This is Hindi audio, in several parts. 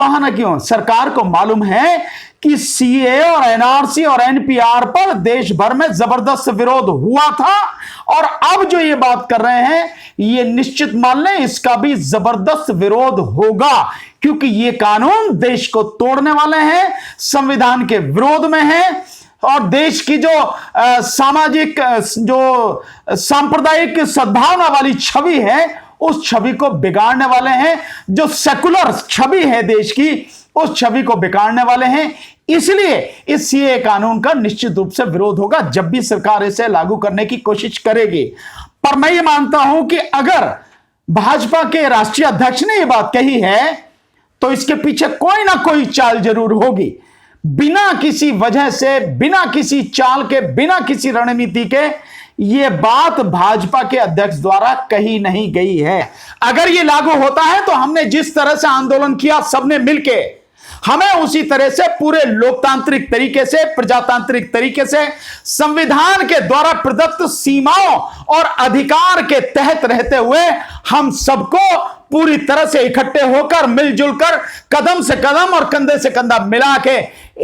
बहाना क्यों? सरकार को मालूम है कि सीए और एनआरसी और एनपीआर पर देश भर में जबरदस्त विरोध हुआ था और अब जो ये बात कर रहे हैं ये निश्चित मान लें इसका भी जबरदस्त विरोध होगा, क्योंकि ये कानून देश को तोड़ने वाले हैं, संविधान के विरोध में है और देश की जो सामाजिक जो सांप्रदायिक सद्भावना वाली छवि है उस छवि को बिगाड़ने वाले हैं। जो सेकुलर छवि है देश की उस छवि को बिगाड़ने वाले हैं। इसलिए इस सीए कानून का निश्चित रूप से विरोध होगा जब भी सरकार इसे लागू करने की कोशिश करेगी। पर मैं ये मानता हूं कि अगर भाजपा के राष्ट्रीय अध्यक्ष ने यह बात कही है तो इसके पीछे कोई ना कोई चाल जरूर होगी। बिना किसी वजह से, बिना किसी चाल के, बिना किसी रणनीति के यह बात भाजपा के अध्यक्ष द्वारा कही नहीं गई है। अगर यह लागू होता है तो हमने जिस तरह से आंदोलन किया सबने मिलके, हमें उसी तरह से पूरे लोकतांत्रिक तरीके से, प्रजातांत्रिक तरीके से, संविधान के द्वारा प्रदत्त सीमाओं और अधिकार के तहत रहते हुए हम सबको पूरी तरह से इकट्ठे होकर, मिलजुल कर, कदम से कदम और कंधे से कंधा मिला के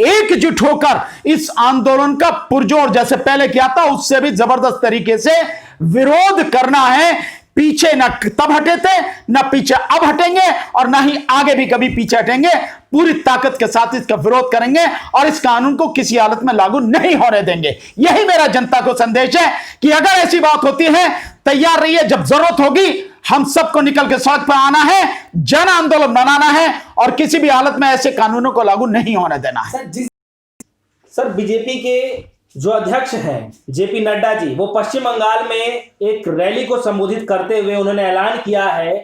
एकजुट होकर इस आंदोलन का पुरजोर जैसे पहले किया था उससे भी जबरदस्त तरीके से विरोध करना है। पीछे न तब हटे थे, न पीछे अब हटेंगे और न ही आगे भी कभी पीछे हटेंगे। पूरी ताकत के साथ इसका विरोध करेंगे और इस कानून को किसी हालत में लागू नहीं होने देंगे। यही मेरा जनता को संदेश है कि अगर ऐसी बात होती है तैयार रहिए, जब जरूरत होगी हम सबको निकल के सड़क पर आना है, जन आंदोलन बनाना है और किसी भी हालत में ऐसे कानूनों को लागू नहीं होने देना है। सर, बीजेपी के जो अध्यक्ष हैं जेपी नड्डा जी, वो पश्चिम बंगाल में एक रैली को संबोधित करते हुए उन्होंने ऐलान किया है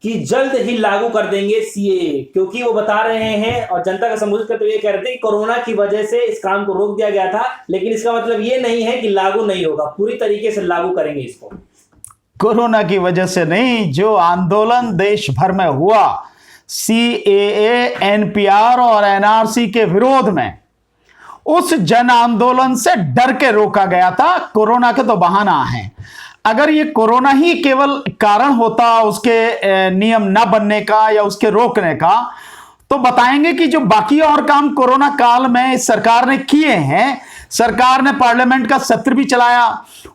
कि जल्द ही लागू कर देंगे सीएए, क्योंकि वो बता रहे हैं और जनता का संबोधित करते हुए कह रहे थे कि कोरोना की वजह से इस काम को रोक दिया गया था, लेकिन इसका मतलब ये नहीं है कि लागू नहीं होगा, पूरी तरीके से लागू करेंगे इसको। कोरोना की वजह से नहीं, जो आंदोलन देश भर में हुआ सीएए, एनपीआर और एनआरसी के विरोध में, उस जन आंदोलन से डर के रोका गया था। कोरोना के तो बहाना है। अगर ये कोरोना ही केवल कारण होता उसके नियम न बनने का या उसके रोकने का, तो बताएंगे कि जो बाकी और काम कोरोना काल में सरकार ने किए हैं, सरकार ने पार्लियामेंट का सत्र भी चलाया।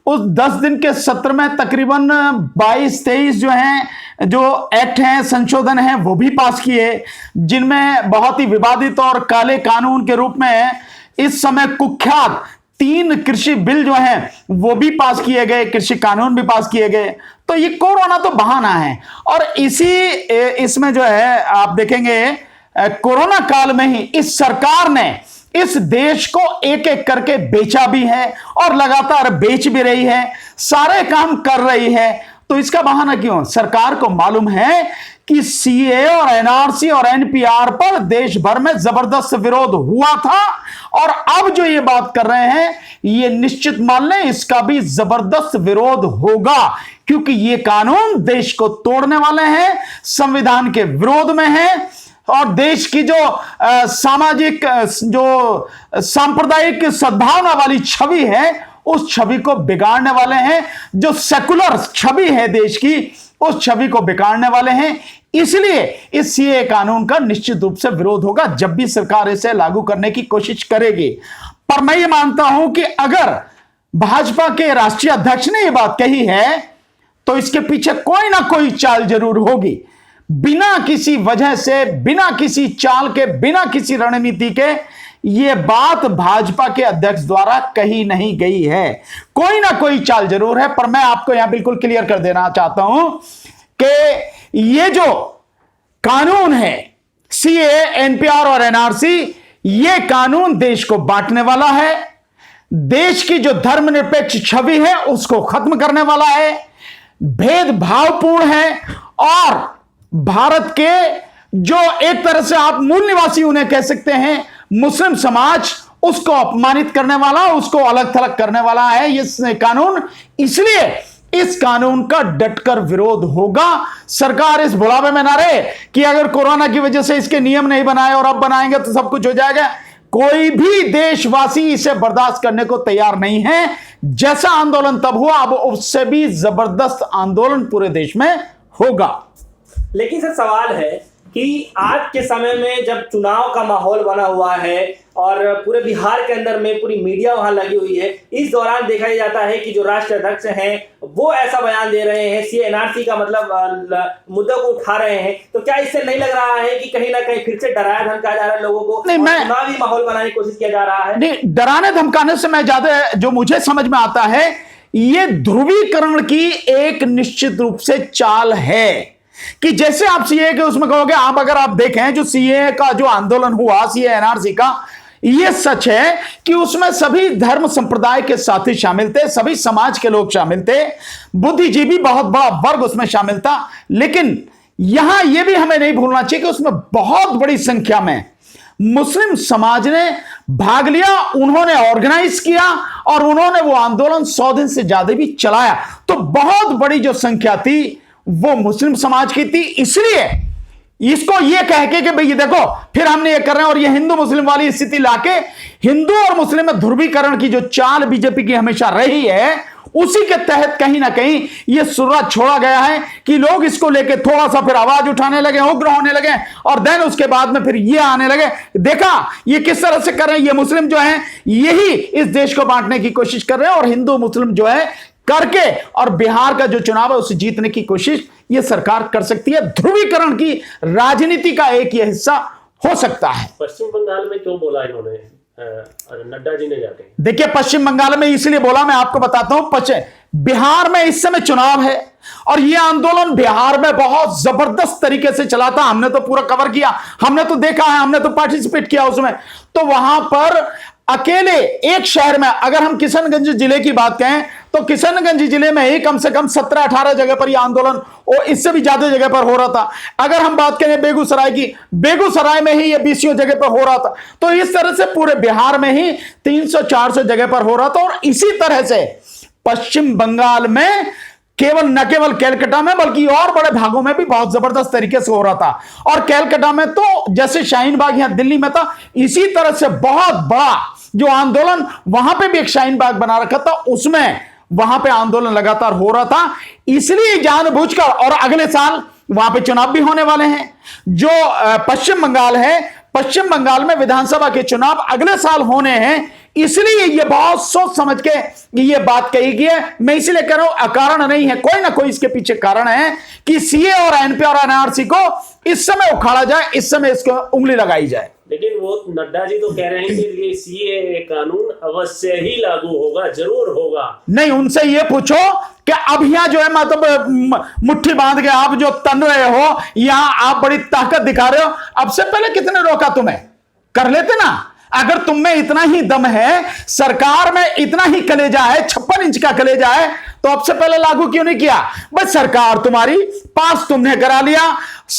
उस 10 दिन के सत्र में तकरीबन 22-23 जो हैं, जो एक्ट हैं, संशोधन हैं, वो भी पास किए, जिनमें बहुत ही विवादित और काले कानून के रूप में इस समय कुख्यात 3 कृषि बिल जो हैं वो भी पास किए गए, कृषि कानून भी पास किए गए। तो ये कोरोना तो बहाना है और इसमें जो है आप देखेंगे कोरोना काल में ही इस सरकार ने इस देश को एक एक करके बेचा भी है और लगातार बेच भी रही है, सारे काम कर रही है। तो इसका बहाना क्यों? सरकार को मालूम है कि सीए और एनआरसी और एनपीआर पर देश भर में जबरदस्त विरोध हुआ था और अब जो ये बात कर रहे हैं ये निश्चित मान लें इसका भी जबरदस्त विरोध होगा, क्योंकि ये कानून देश को तोड़ने वाले हैं, संविधान के विरोध में है और देश की जो सामाजिक जो सांप्रदायिक सद्भावना वाली छवि है उस छवि को बिगाड़ने वाले हैं। जो सेकुलर छवि है देश की उस छवि को बिगाड़ने वाले हैं। इसलिए इस सीए कानून का निश्चित रूप से विरोध होगा जब भी सरकार इसे लागू करने की कोशिश करेगी। पर मैं ये मानता हूं कि अगर भाजपा के राष्ट्रीय अध्यक्ष ने यह बात कही है तो इसके पीछे कोई ना कोई चाल जरूर होगी। बिना किसी वजह से, बिना किसी चाल के, बिना किसी रणनीति के यह बात भाजपा के अध्यक्ष द्वारा कही नहीं गई है। कोई ना कोई चाल जरूर है। पर मैं आपको यहां बिल्कुल क्लियर कर देना चाहता हूं कि यह जो कानून है सीए, एनपीआर और एनआरसी, यह कानून देश को बांटने वाला है, देश की जो धर्मनिरपेक्ष छवि है उसको खत्म करने वाला है, भेदभावपूर्ण है और भारत के जो एक तरह से आप मूल निवासी उन्हें कह सकते हैं मुस्लिम समाज, उसको अपमानित करने वाला, उसको अलग थलग करने वाला है ये कानून। इसलिए इस कानून का डटकर विरोध होगा। सरकार इस बुलावे में ना रहे कि अगर कोरोना की वजह से इसके नियम नहीं बनाए और अब बनाएंगे तो सब कुछ हो जाएगा। कोई भी देशवासी इसे बर्दाश्त करने को तैयार नहीं है। जैसा आंदोलन तब हुआ अब उससे भी जबरदस्त आंदोलन पूरे देश में होगा। लेकिन सर सवाल है कि आज के समय में जब चुनाव का माहौल बना हुआ है और पूरे बिहार के अंदर में पूरी मीडिया वहां लगी हुई है, इस दौरान देखा जाता है कि जो राष्ट्रीय अध्यक्ष हैं वो ऐसा बयान दे रहे हैं, सीए एनआरसी का मतलब मुद्दे को उठा रहे हैं, तो क्या इससे नहीं लग रहा है कि कहीं ना कहीं फिर से डराया धमकाया जा रहा है लोगों को, नहीं, मैं चुनावी माहौल बनाने की कोशिश किया जा रहा है? नहीं, डराने धमकाने से मैं ज्यादा जो मुझे समझ में आता है, ये ध्रुवीकरण की एक निश्चित रूप से चाल है कि जैसे आप सीए के उसमें कहोगे, आप अगर आप देखें जो सीए का जो आंदोलन हुआ, सीए एनआरसी का, यह सच है कि उसमें सभी धर्म संप्रदाय के साथी शामिल थे, सभी समाज के लोग शामिल थे, बुद्धिजीवी बहुत बड़ा वर्ग उसमें शामिल था। लेकिन यहां यह भी हमें नहीं भूलना चाहिए कि उसमें बहुत बड़ी संख्या में मुस्लिम समाज ने भाग लिया, उन्होंने ऑर्गेनाइज किया और उन्होंने वो आंदोलन 100 दिन से ज्यादा भी चलाया। तो बहुत बड़ी जो संख्या थी वो मुस्लिम समाज की थी। इसलिए इसको ये कह के कि भाई ये देखो फिर हमने ये कर रहे हैं, और ये हिंदू मुस्लिम वाली स्थिति लाके हिंदू और मुस्लिम में ध्रुवीकरण की जो चाल बीजेपी की हमेशा रही है, उसी के तहत कहीं ना कहीं ये सुर्रा छोड़ा गया है कि लोग इसको लेके थोड़ा सा फिर आवाज उठाने लगे, उग्र होने लगे, और देन उसके बाद में फिर ये आने लगे, देखा ये किस तरह से कर रहे हैं, ये मुस्लिम जो है यही इस देश को बांटने की कोशिश कर रहे हैं, और हिंदू मुस्लिम जो है करके और बिहार का जो चुनाव है उसे जीतने की कोशिश ये सरकार कर सकती है। ध्रुवीकरण की राजनीति का एक ये हिस्सा हो सकता है। पश्चिम बंगाल में क्यों बोला इन्होंने, नड्डा जी ने जाके? देखिए पश्चिम बंगाल में इसलिए बोला, मैं आपको बताता हूं, बिहार में इस समय चुनाव है और यह आंदोलन बिहार में बहुत जबरदस्त तरीके से चला था। हमने तो पूरा कवर किया, हमने तो देखा है, हमने तो पार्टिसिपेट किया उसमें। तो वहां पर अकेले एक शहर में अगर हम किशनगंज जिले की बात कहें तो किशनगंज जिले में ही कम से कम 17-18 जगह पर यह आंदोलन और इससे भी ज्यादा जगह पर हो रहा था। अगर हम बात करें बेगूसराय की, बेगूसराय में ही यह 20 जगह पर हो रहा था। तो इस तरह से पूरे बिहार में ही 300-400 जगह पर हो रहा था। और इसी तरह से पश्चिम बंगाल में न केवल कैलकाटा में बल्कि और बड़े भागों में भी बहुत जबरदस्त तरीके से हो रहा था। और कैलकाटा में तो जैसे शाहीन बाग यहां दिल्ली में था, इसी तरह से बहुत बड़ा जो आंदोलन वहां पे भी एक शाहीन बाग बना रखा था, उसमें वहां पे आंदोलन लगातार हो रहा था। इसलिए जानबूझकर, और अगले साल वहां पे चुनाव भी होने वाले हैं। जो पश्चिम बंगाल है, पश्चिम बंगाल में विधानसभा के चुनाव अगले साल होने हैं, इसलिए ये बहुत सोच समझ के ये बात कही गई है। मैं इसलिए कह रहा हूं, अकारण नहीं है, कोई ना कोई इसके पीछे कारण है कि सीए और एनपी और एनआरसी को इस समय उखाड़ा जाए, इस समय इसको उंगली लगाई जाए। लेकिन वो नड्डा जी तो कह रहे हैं कि ये सीए कानून अवश्य ही लागू होगा, जरूर होगा। नहीं, उनसे ये पूछो कि अब यहां जो है मतलब मुट्ठी बांध के आप जो तन रहे हो, यहां आप बड़ी ताकत दिखा रहे हो, अब से पहले कितने रोका तुम्हें? कर लेते ना। अगर तुम में इतना ही दम है, सरकार में इतना ही कलेजा है, 56 इंच का कलेजा है, तो अब से पहले लागू क्यों नहीं किया? बस सरकार तुम्हारी पास तुमने करा लिया,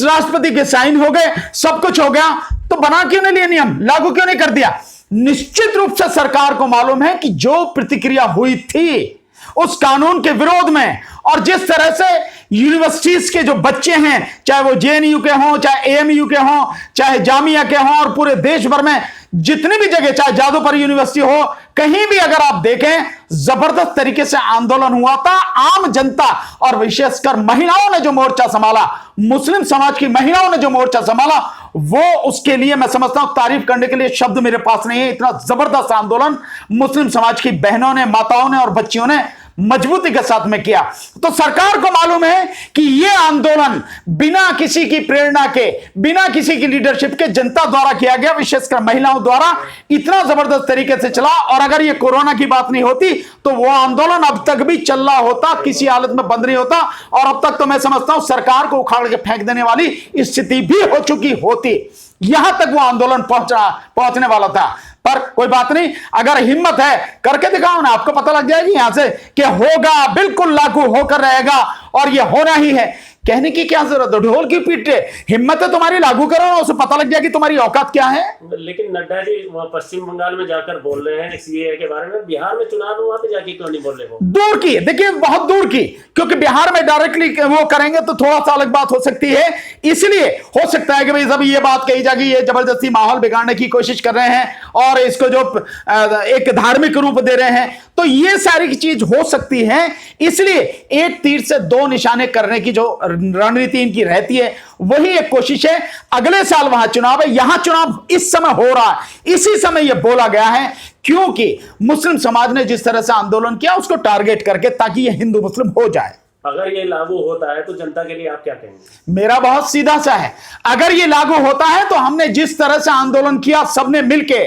राष्ट्रपति के साइन हो गए, सब कुछ हो गया, तो बना क्यों नहीं लिया नियम, लागू क्यों नहीं कर दिया? निश्चित रूप से सरकार को मालूम है कि जो प्रतिक्रिया हुई थी उस कानून के विरोध में, और जिस तरह से यूनिवर्सिटीज के जो बच्चे हैं, चाहे वो जेएनयू के हों, चाहे एएमयू के हों, चाहे जामिया के हों, और पूरे देश भर में जितनी भी जगह, चाहे जादूपर यूनिवर्सिटी हो, कहीं भी अगर आप देखें जबरदस्त तरीके से आंदोलन हुआ था। आम जनता और विशेषकर महिलाओं ने जो मोर्चा संभाला, मुस्लिम समाज की महिलाओं ने जो मोर्चा संभाला, वो उसके लिए मैं समझता हूं तारीफ करने के लिए शब्द मेरे पास नहीं है। इतना जबरदस्त आंदोलन मुस्लिम समाज की बहनों ने, माताओं ने और बच्चियों ने मजबूती के साथ में किया। तो सरकार को मालूम है कि यह आंदोलन बिना किसी की प्रेरणा के, बिना किसी की लीडरशिप के जनता द्वारा किया गया, विशेषकर महिलाओं द्वारा इतना जबरदस्त तरीके से चला। और अगर यह कोरोना की बात नहीं होती तो वो आंदोलन अब तक भी चल रहा होता, किसी हालत में बंद नहीं होता, और अब तक तो मैं समझता हूं सरकार को उखाड़ के फेंक देने वाली स्थिति भी हो चुकी होती। यहां तक वो आंदोलन पहुंचने वाला था। पर कोई बात नहीं, अगर हिम्मत है करके दिखाओ ना, आपको पता लग जाएगी यहां से कि होगा, बिल्कुल लागू होकर रहेगा, और यह होना ही है। कहने की क्या जरूरत है, ढोल की पीटे, हिम्मत है तुम्हारी, लागू करो ना, उसे पता लग जाएगी तुम्हारी औकात क्या है। लेकिन नड्डा जी वहां पश्चिम बंगाल में जाकर बोल रहे हैं सीए के बारे में, बिहार में चुनाव हुआ पे जाके क्यों नहीं बोल रहे हो? दूर की, देखिए बहुत दूर की, क्योंकि बिहार में डायरेक्टली वो करेंगे तो थोड़ा सा अलग बात हो सकती है। इसलिए हो सकता है कि भाई जब ये बात कही जाएगी, ये जबरदस्ती माहौल बिगाड़ने की कोशिश कर रहे हैं और इसको जो एक धार्मिक रूप दे रहे हैं, तो ये सारी चीज हो सकती है। इसलिए एक तीर से दो निशाने करने की जो रणनीति इनकी रहती है, वही एक कोशिश है। अगले साल वहां चुनाव है, यहां चुनाव इस समय हो रहा है, इसी समय यह बोला गया है, क्योंकि मुस्लिम समाज ने जिस तरह से आंदोलन किया उसको टारगेट करके, ताकि यह हिंदू मुस्लिम हो जाए। अगर ये लागू होता है तो जनता के लिए आप क्या कहेंगे? मेरा बहुत सीधा सा है, अगर ये लागू होता है तो हमने जिस तरह से आंदोलन किया सबने मिलके,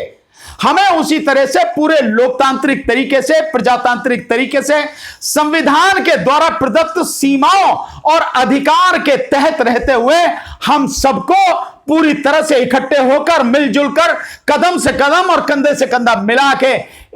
हमें उसी तरह से पूरे लोकतांत्रिक तरीके से, प्रजातांत्रिक तरीके से, संविधान के द्वारा प्रदत्त सीमाओं और अधिकार के तहत रहते हुए हम सबको पूरी तरह से इकट्ठे होकर, मिलजुल कर, कदम से कदम और कंधे से कंधा मिला के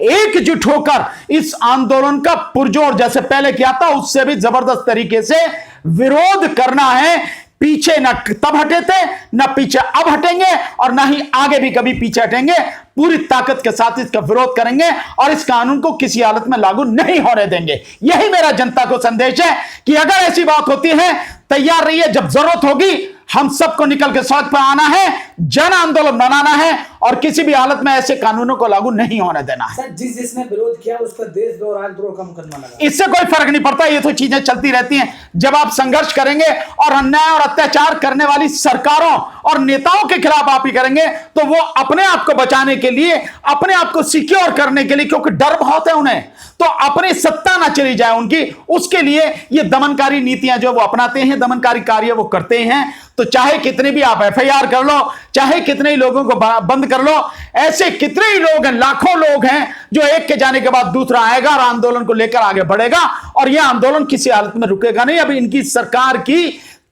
एकजुट होकर इस आंदोलन का पुरजोर, जैसे पहले किया था उससे भी जबरदस्त तरीके से विरोध करना है। पीछे न तब हटे थे, न पीछे अब हटेंगे, और न ही आगे भी कभी पीछे हटेंगे। पूरी ताकत के साथ इसका विरोध करेंगे और इस कानून को किसी हालत में लागू नहीं होने देंगे। यही मेरा जनता को संदेश है कि अगर ऐसी बात होती है, तैयार रहिए, जब जरूरत होगी हम सबको निकल के सड़क पर आना है, जन आंदोलन बनाना है और किसी भी हालत में ऐसे कानूनों को लागू नहीं होने देना है। सर, जिसने विरोध किया उसका देशद्रोह राजद्रोह कम करना लगा। इससे कोई फर्क नहीं पड़ता, ये तो चीजें चलती रहती हैं। जब आप संघर्ष करेंगे और अन्याय और अत्याचार करने वाली सरकारों और नेताओं के खिलाफ आप ही करेंगे, तो वो अपने आप को बचाने के लिए, अपने आप को सिक्योर करने के लिए, क्योंकि डर बहुत है उन्हें, तो अपनी सत्ता ना चली जाए उनकी, उसके लिए ये दमनकारी नीतियां जो वो अपनाते हैं, दमनकारी कार्य वो करते हैं। तो चाहे कितने भी आप एफआईआर कर लो, चाहे कितने ही लोगों को बंद कर लो, ऐसे कितने ही लोग हैं, लाखों लोग हैं जो एक के जाने के बाद दूसरा आएगा और आंदोलन को लेकर आगे बढ़ेगा, और यह आंदोलन किसी हालत में रुकेगा नहीं। अब इनकी सरकार की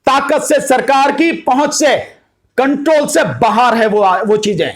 ताकत से, सरकार की पहुंच से, कंट्रोल से बाहर है वो चीजें।